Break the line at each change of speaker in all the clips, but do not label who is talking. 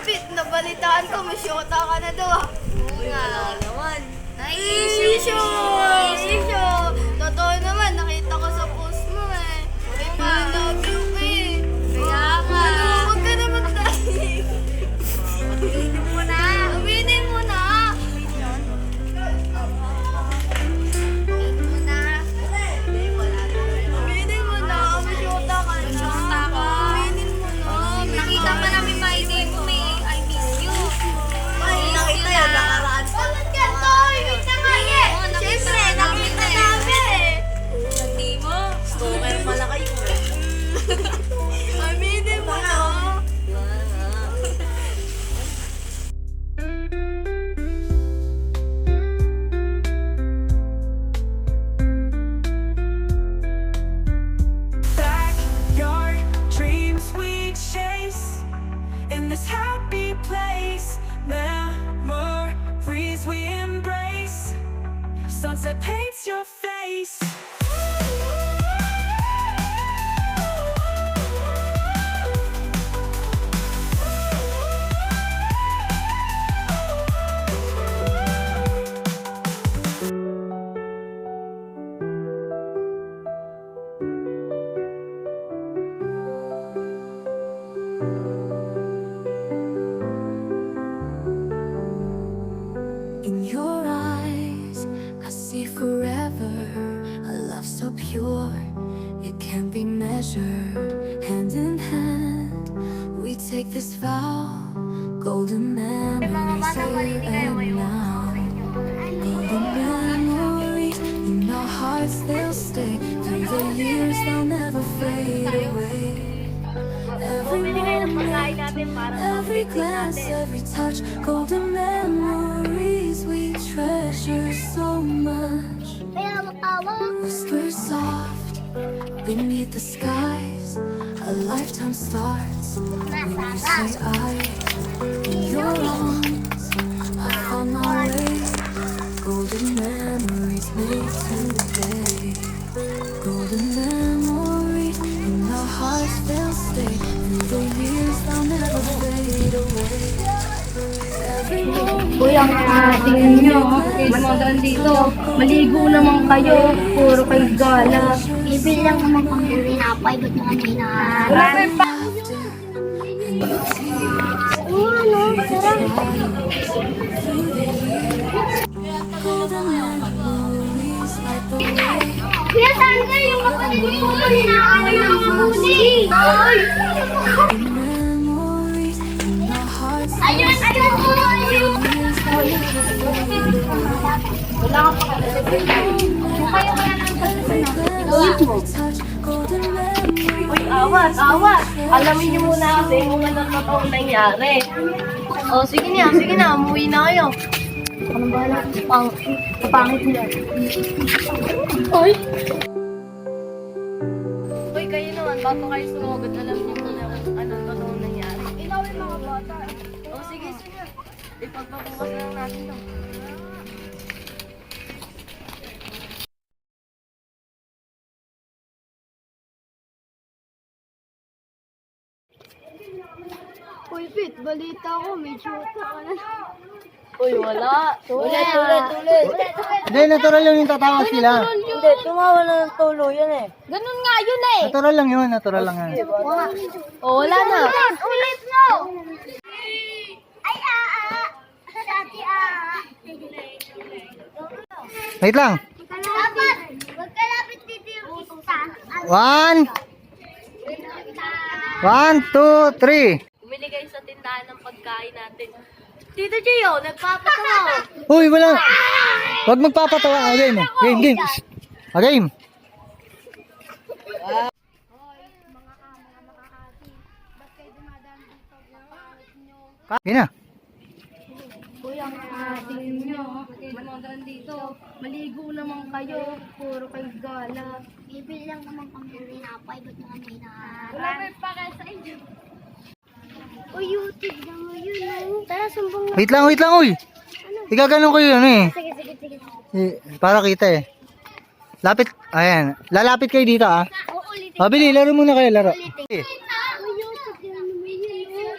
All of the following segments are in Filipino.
Pit, nabalitaan ko, may syota ka na daw ah.
Wala naman.
Isyo! Isyo! Totoo naman, nakita ko sa post mo eh. May pa-love you ka eh.
Kaya ka.
Huwag ka naman tayo.
Aminin mo na.
Aminin mo na. Aminin mo na, may syota ka na.
Syota ka.
Aminin mo na.
Nakita pa namin pa hindi mo may I miss you.
Ay,
nakita yun, nakaraan pa.
Bakit ka to? Wait na nga eh.
Oo, nakita
Siyempre,
namin
nakita
eh.
namin eh.
Hindi mo. Stalker pala kayo eh.
Aminin mo na.
Backyard dreams we chase in this happy place. Memories we embrace. Sunset paints your face. In your eyes, I see forever. A love so pure, it can't be measured. Hand in hand, we take this vow. Golden memories here and now. Golden memories in our hearts, they'll stay. Through the years, they'll never fade away. Every moment, every glance, every touch, golden memories we treasure so much. Whisper soft beneath the skies, a lifetime starts when you say I. In your arms, I found my way. Golden memories made today. Golden memories in our hearts, they'll stay. Through the years, they'll never fade away. Every moment.
Kuya, tingnan nyo, manodan dito. Maligo naman kayo, puro kayo gala.
Bibili lang naman kami ng tinapay, ba't naman hinaharap? Oo, ano, sarap.
Golden memories like the way.
Kuya, saan kayo yung kapatid mo? Hinaaway ng mabuti. Ay!
Memories in our hearts.
Ayun, ayun po, ayun.
Wala ka pa kasi.
Kayo kaya ng
Touch golden memories.
Uy, awat, awat. Alamin niyo muna kasi kung anong totoong nangyari. O, sige na, umuwi na kayo. Anong bahala? Kapangit nila. Uy! Uy, kayo naman, bago kayo sumugod, alam niyo muna kung anong totoong nangyari.
Ikaw yung mga bata.
O, sige. Ipagpabukas na lang natin to.
Uy, Pit, balita ko, may syota ka na.
Uy, wala. Tuloy.
Hindi, natural lang yung tatawag sila.
Hindi, tumawa na ng tulo yan eh.
Ganun nga yun eh.
Natural lang yun, natural lang yan.
O, wala na.
Ulit mo! Ay, Sati,
Wait lang.
Dapat, huwag ka lapit dito yung isa.
1, 2, 3.
Bumili kayo sa tindahan ng pagkain natin. Tito Gio, nagpapatawa.
Uy, wala. Huwag magpapatawa. Game. Game. Game. Game na.
Kuya, tingnan nyo. Manodan dito. Maligo naman kayo. Puro kayo gala.
Bibili lang naman kami ng tinapay, ba't naman hinaharap?
Wala may paka sa inyo.
Uy, YouTube na mo yun, oh. Tara, sumbong na.
Wait lang, uy. Igaganon ko yun eh.
Sige.
Para kita eh. Lapit. Ayan. Lalapit kayo dito ah.
Oo, ulitin.
Mabili, laro muna kayo, laro.
Uy, YouTube na mo yun, oh.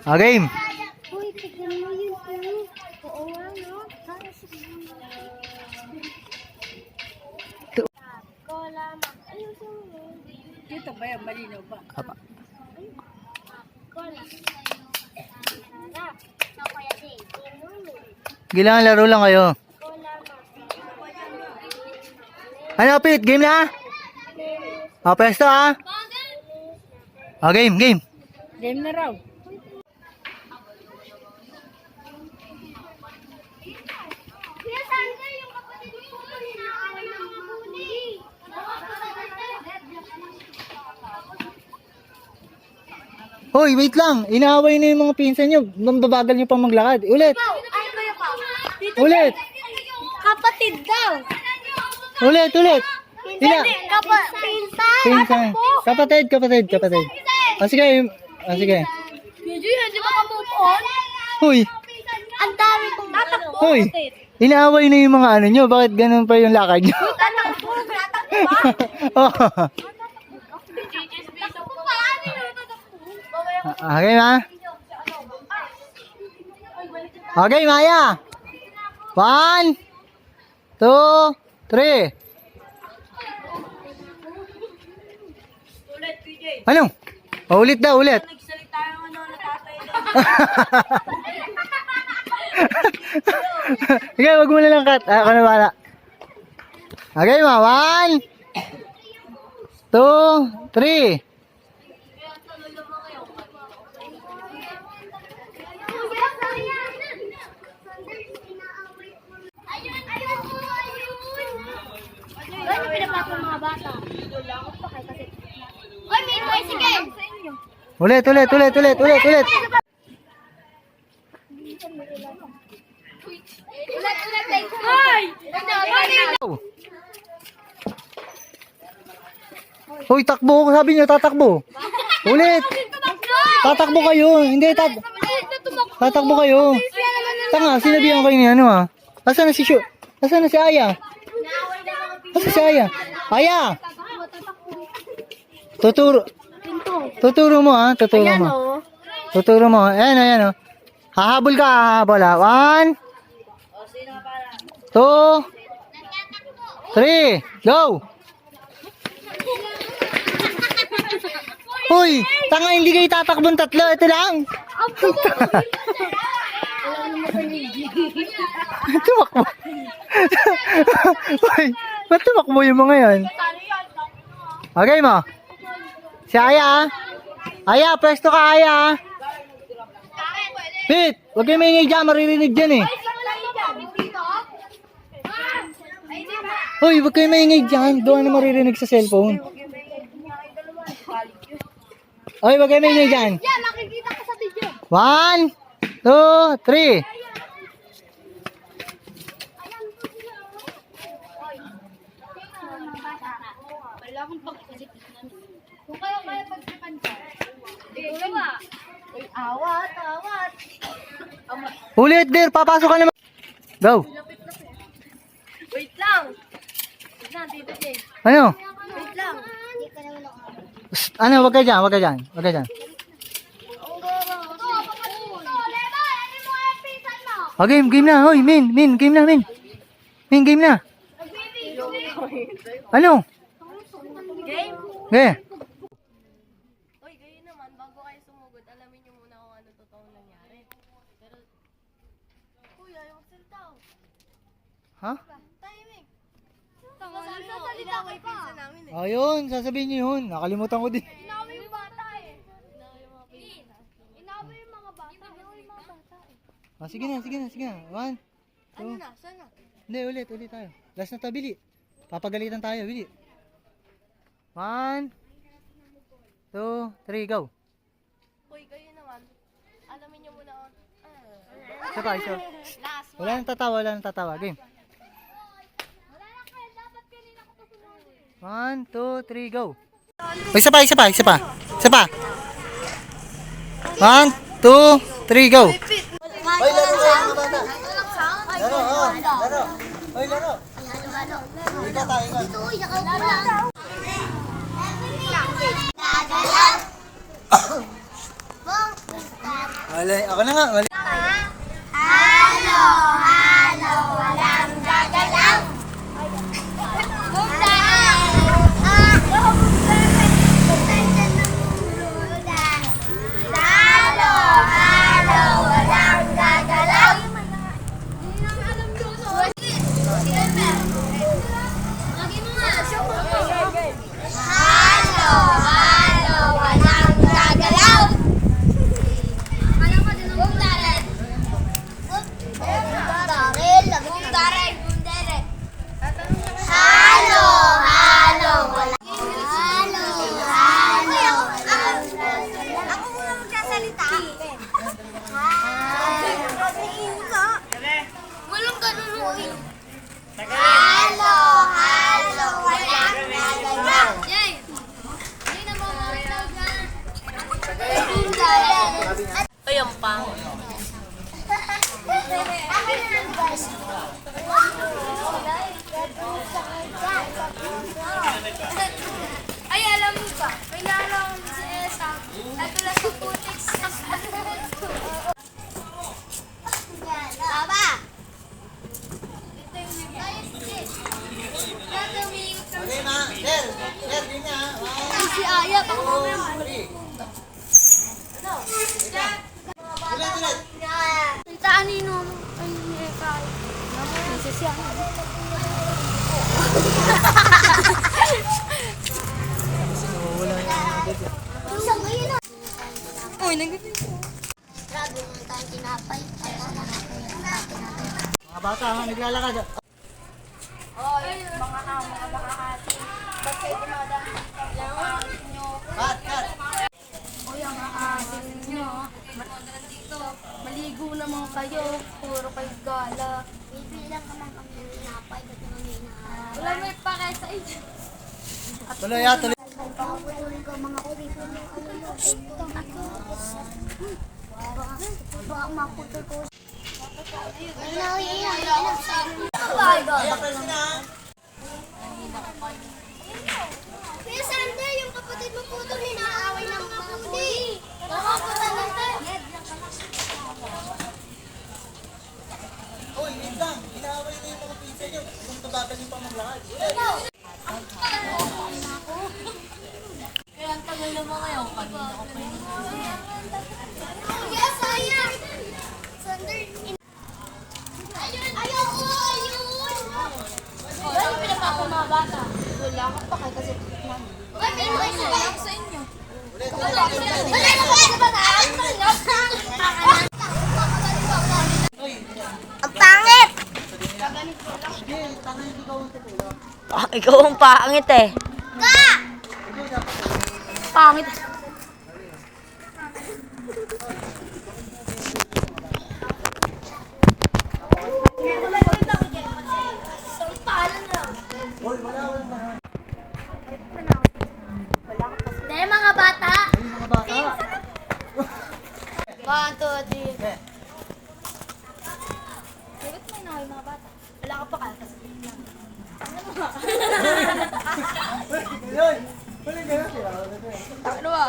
Game.
Uy, tignan mo yun. Oo nga, no? Cola, ayusin mo.
Dito ba yan? Malinaw ba?
Apa.
Cola. Chocolate.
Gilang laro lang kayo. Ano, Pete? Game na? Pwesto ha? Game.
Game na raw.
Kuya Sandra, yung kapatid mo, inaaway ng mga huli.
Hoy, wait lang. Inaaway na yung mga pinsan nyo. Mambabagal nyo pang maglakad. Ulit.
Ay, kuya pa. Dito
Ulit.
kapatid daw.
Ulit. Ila.
Pinsan.
Pinsan. Kapatid. Sige.
Di ba ka-move on?
Hoy.
Ang dami kong tatakbo.
Hoy. Inaaway na yung mga ano nyo. Bakit ganun pa yung lakad nyo?
Tatakbo ba?
Oh.
Tatakbo pa. Ano yun? Tatakbo.
Okay, ma? Okay, Maya. 1, 2, 3. Ano? Ulit daw, ulit.
Nagsalita yung ano, natatay daw.
Sige, wag mo na lang cut. Ako na bala. Okay, ma. 1, 2, 3.
Gano'n pinapasok ng mga bata? Oy, may tricycle!
Ulit.
Ulit! Hoy!
Hoy, takbo. Sabi niyo, tatakbo. Ulit. Tatakbo kayo. Hindi, tatakbo kayo. Tanga, sinabihan kayo ni ano ha. Asan na si Shu? Asan na si Aya? Asan si Aya? Aya! Tuturo mo ha. Tuturo mo. Ayan o. Hahabol ka, hahabol ha. 1, 2, 3, go! Hoy, tanga, hindi kayo tatakbong tatlo. Ito lang. Tumakbo. Hoy, ba't tumakbo yung mga yan? Okay mo. Si Aya. Aya, pwesto ka, Aya. Pete, huwag kayo maingay dyan. Maririnig dyan eh. Hoy, huwag kayo maingay dyan. Doon na maririnig sa cellphone. Hoy, huwag kayo maingay dyan.
Yan, nakikita ko sa video.
1, 2, 3.
Kung kaya pagsipan ka. Ikaw ba? Uy, awat.
Ulit, Der. Papasok ka naman. Go.
Wait lang. Wait lang, Tito Jay.
Ano?
Wait lang.
Psst, ano? Huwag ka dyan. Oh, game na. Hoy, Min, game na. Min, game na. Ano?
Game?
Okay.
Uy, kayo naman, bago kayo sumugod, alamin nyo muna kung ano totoong nangyari. Pero, kuya, ayaw magsalita.
Ha?
Timing. Sasalita ka pa. Namin eh.
Ayun, sasabihin niyo yun. Nakalimutan ko din.
Inaway yung bata eh. Inaway yung mga bata.
Sige na. 1, 2.
Ano na? Sana?
Hindi, ulit tayo. Last na tayo, Bili. Papagalitan tayo, Bili. 1, 2, 3, go.
Uy, kayo naman, alamin nyo muna kung...
Isa pa.
Last
Wala nang tatawa. Game. 1, 2, 3, go. Isa pa. 1, 2, 3, go. Hoy, laro kayo mga bata. Laro. Hoy, laro. Ikat tayo.
Gagalaw.
Mali. Ako na nga. Mali.
Halo, halo, walang gagalaw. Halo, halo, walang gagalaw. Halo, halo, walang gagalaw. Bundaran. Bundaran. Halo, halo, walang halo, halo. Ako muna magsasalita. Walang ganun. Halo, halo, walang gagalaw.
Ay, ang pang.
Ay, alam mo ba? May naalala ko si Esa. Ito lang sa putik sa Baba!
Okay na. Del. Del, din niya.
Si Aya, baka mamaya
Ulit, ulit.
Saan nino? Ay, hindi kaya. Nasisiyak na. Isang ngayon na.
Uy, nagagawin.
Grabe naman tayong tinapay. Ay,
Mga bata, naglalakad.
ba't kayo dumadaan dito? Lang nyo.
Cut, cut.
O yung aasin nyo. Dito, maligo naman kayo. Puro kayo gala. Bibilang ka man kami ng tinapay. Ba't naman may inaaral? Wala may pakay sa inyo.
Tuloy, ha, tuloy.
Pagpapatuloy ka mga kuripon ng baka makutol ko. Kuya Sander, yung kapatid mo putol, hinaaway ng mga pudi. Nakapunta na tayo.
Uy, wait lang. Inaaway na yung mga pizza niyo. Kung tubagal yung pamaglakad.
Kaya ang tagal naman ngayon. Kanina ko pa yun.
Kuya sayang. Sander, ayoko, ayun.
Ano pinapako mga bata?
Wala ka pa kay kasi man.
Ay, pero may sayang sa inyo.
Ang pangit!
Ikaw ang pangit eh.
Ka!
Pangit.
Dahil mga bata.
Mga bata.
1, 2, 3. Bakit may nakay mga bata? Wala ka pa kasi.
Yun. Huli ka na sila.
Ano ba?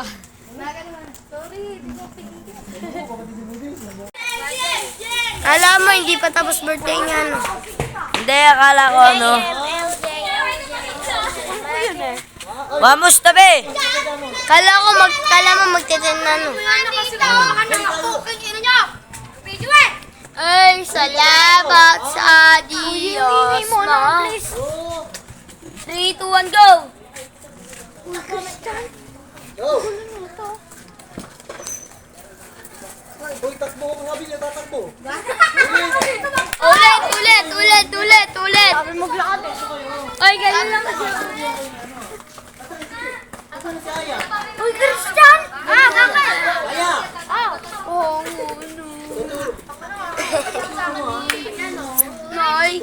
Sorry, di ko tingin.
Alam mo, hindi pa tapos birthday niya, no? Hindi, akala ko, ano? Vamos, tabi! Kala mo magtitin na, no?
Ay, salamat sa Diyos na.
3, 2, 1, go!
Go. Uy, takbo ko. Sabi niya tatakbo.
Ulit. Ay, ganun lang kasi.
Asan si Aya?
Uy, Christian! Bakit?
Aya!
Oo, Nay.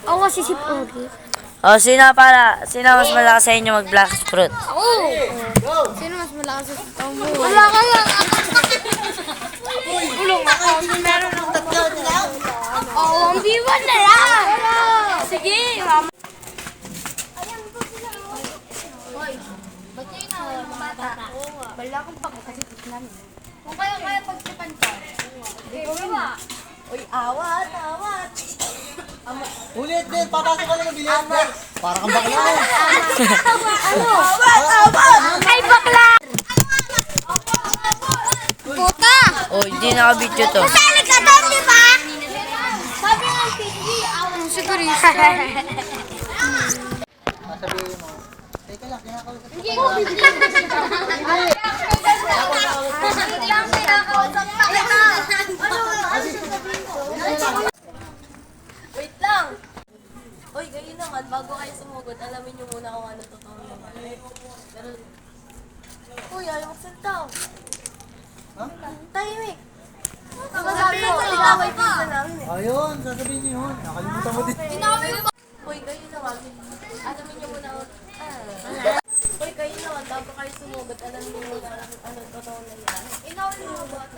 Ako kasi si Pogi.
O, sino mas malakas sa inyo mag-black fruit?
Ako!
Go!
Sino mas malakas sa tamo? Wala ka lang! Ulong ako! Meron ng tatlo nila? Oo, ang biwan na lang! Sige! Mama! Hoy! Ba't kayo na mga bata? Wala kang pake kasi Kung kaya pagsipan ka.
Uy, awat, awat.
Ulit din, papasok ka na ng bilis. Para kang bakla.
Ay, bakla! Puta!
Oh, hindi nakabidyo to.
Sali ka doon, di ba? Sabi ng TV, si Krista.
Sabihin mo. Teka lang, kinakausap ko.
Wait lang. Uy, kayo naman, bago kayo sumugod, alamin nyo muna kung ano totoo nangyari. Pero, uy, ayaw magsalita.
Ha?
Tahimik. Sabi mo, inaway pinsa namin eh.
Ayun, sasabihin niyo yun. Nakalimutan mo din.
Uy, kayo naman, alamin nyo muna kung... Uy, kayo naman, bago kayo sumugod, alamin nyo muna kung ano totoo nangyari. Inaway nyo ba?